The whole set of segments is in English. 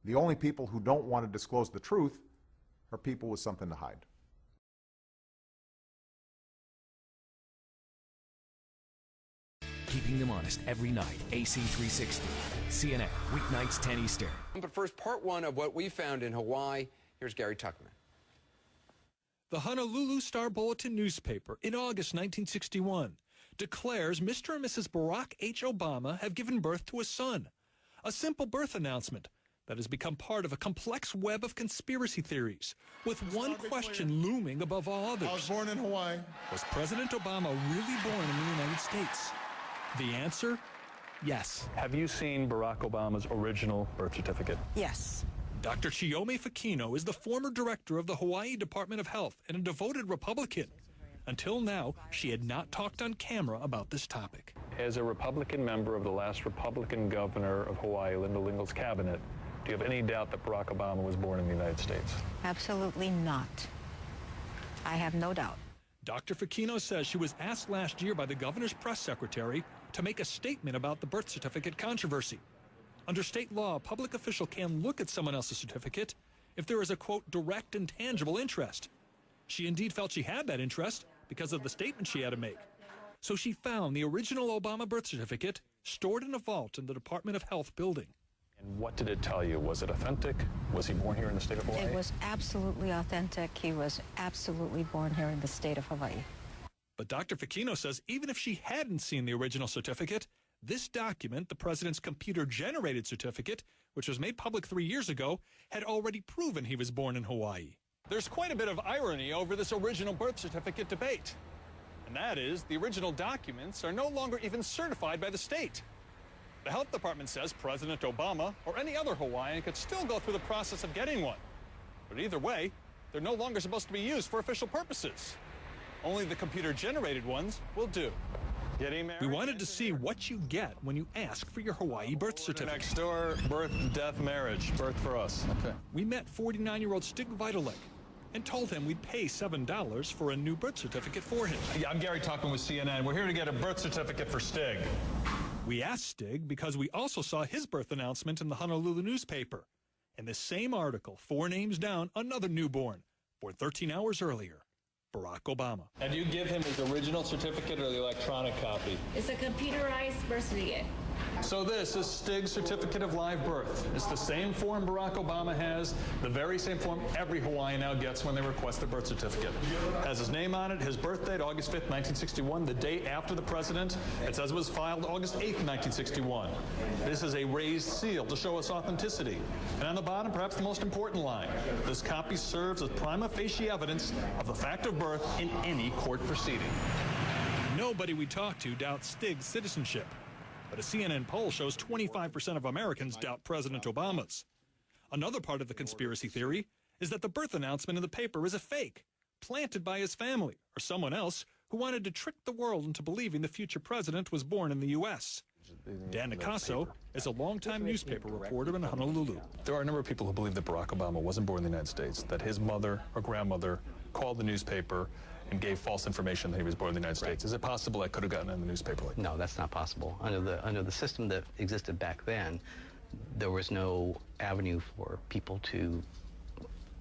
The only people who don't want to disclose the truth are people with something to hide. Keeping them honest every night. AC 360. CNN, weeknights 10 Eastern. But first, part one of what we found in Hawaii. Here's Gary Tuckman. The Honolulu Star-Bulletin newspaper in August 1961 declares Mr. and Mrs. Barack H. Obama have given birth to a son. A simple birth announcement that has become part of a complex web of conspiracy theories, with one question looming above all others. I was born in Hawaii. Was President Obama really born in the United States? The answer? Yes. Have you seen Barack Obama's original birth certificate? Yes. Dr. Chiome Fakino is the former director of the Hawaii Department of Health and a devoted Republican. Until now, she had not talked on camera about this topic. As a Republican member of the last Republican governor of Hawaii, Linda Lingle's cabinet, do you have any doubt that Barack Obama was born in the United States? Absolutely not. I have no doubt. Dr. Fakino says she was asked last year by the governor's press secretary to make a statement about the birth certificate controversy. Under state law, a public official can look at someone else's certificate if there is a, quote, direct and tangible interest. She indeed felt she had that interest because of the statement she had to make. So she found the original Obama birth certificate stored in a vault in the Department of Health building. And what did it tell you? Was it authentic? Was he born here in the state of Hawaii? It was absolutely authentic. He was absolutely born here in the state of Hawaii. But Dr. Fakino says even if she hadn't seen the original certificate, this document, the president's computer-generated certificate, which was made public 3 years ago, had already proven he was born in Hawaii. There's quite a bit of irony over this original birth certificate debate. And that is, the original documents are no longer even certified by the state. The health department says President Obama or any other Hawaiian could still go through the process of getting one. But either way, they're no longer supposed to be used for official purposes. Only the computer-generated ones will do. We wanted to see what you get when you ask for your Hawaii birth certificate. Next door, birth, death, marriage. Birth for us. Okay. We met 49-year-old Stig Vitalik and told him we'd pay $7 for a new birth certificate for him. Yeah, I'm Gary Tuckman with CNN. We're here to get a birth certificate for Stig. We asked Stig because we also saw his birth announcement in the Honolulu newspaper. In the same article, 4 names down, another newborn, born 13 hours earlier, Barack Obama. And you give him his original certificate or the electronic copy? It's a computerized birth certificate. So this is Stig's certificate of live birth. It's the same form Barack Obama has, the very same form every Hawaiian now gets when they request their birth certificate. It has his name on it, his birth date, August 5th, 1961, the day after the president. It says it was filed August 8th, 1961. This is a raised seal to show us authenticity. And on the bottom, perhaps the most important line, this copy serves as prima facie evidence of the fact of birth in any court proceeding. Nobody we talk to doubts Stig's citizenship. But a CNN poll shows 25% of Americans doubt President Obama's. Another part of the conspiracy theory is that the birth announcement in the paper is a fake, planted by his family or someone else who wanted to trick the world into believing the future president was born in the U.S. Dan Nicasso is a longtime newspaper reporter in Honolulu. There are a number of people who believe that Barack Obama wasn't born in the United States, that his mother or grandmother called the newspaper and gave false information that he was born in the United States. Is it possible that could have gotten in the newspaper like that? No, that's not possible. Under the system that existed back then, there was no avenue for people to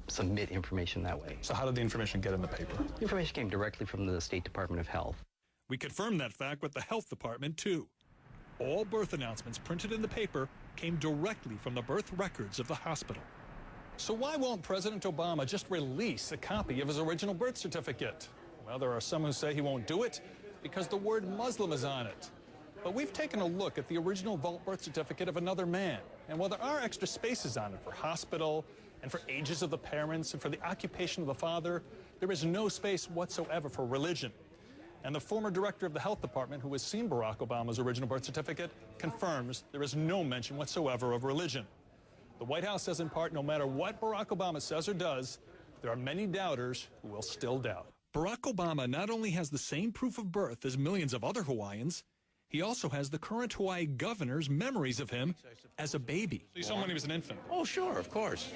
submit information that way. So how did the information get in the paper? The information came directly from the State Department of Health. We confirmed that fact with the health department, too. All birth announcements printed in the paper came directly from the birth records of the hospital. So why won't President Obama just release a copy of his original birth certificate? Well, there are some who say he won't do it because the word Muslim is on it. But we've taken a look at the original vault birth certificate of another man. And while there are extra spaces on it for hospital and for ages of the parents and for the occupation of the father, there is no space whatsoever for religion. And the former director of the health department, who has seen Barack Obama's original birth certificate, confirms there is no mention whatsoever of religion. The White House says in part, no matter what Barack Obama says or does, there are many doubters who will still doubt. Barack Obama not only has the same proof of birth as millions of other Hawaiians, he also has the current Hawaii governor's memories of him as a baby. So you saw him when he was an infant? Oh, sure, of course.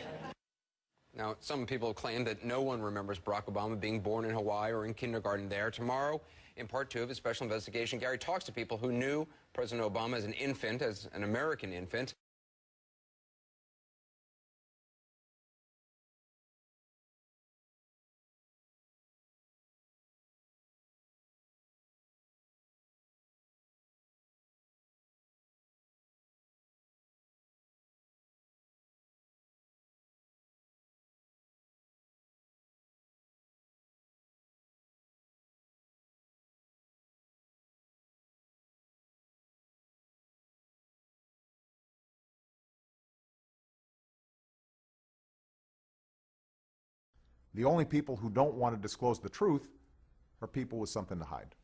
Now, some people claim that no one remembers Barack Obama being born in Hawaii or in kindergarten there. Tomorrow, in part 2 of his special investigation, Gary talks to people who knew President Obama as an infant, as an American infant. The only people who don't want to disclose the truth are people with something to hide.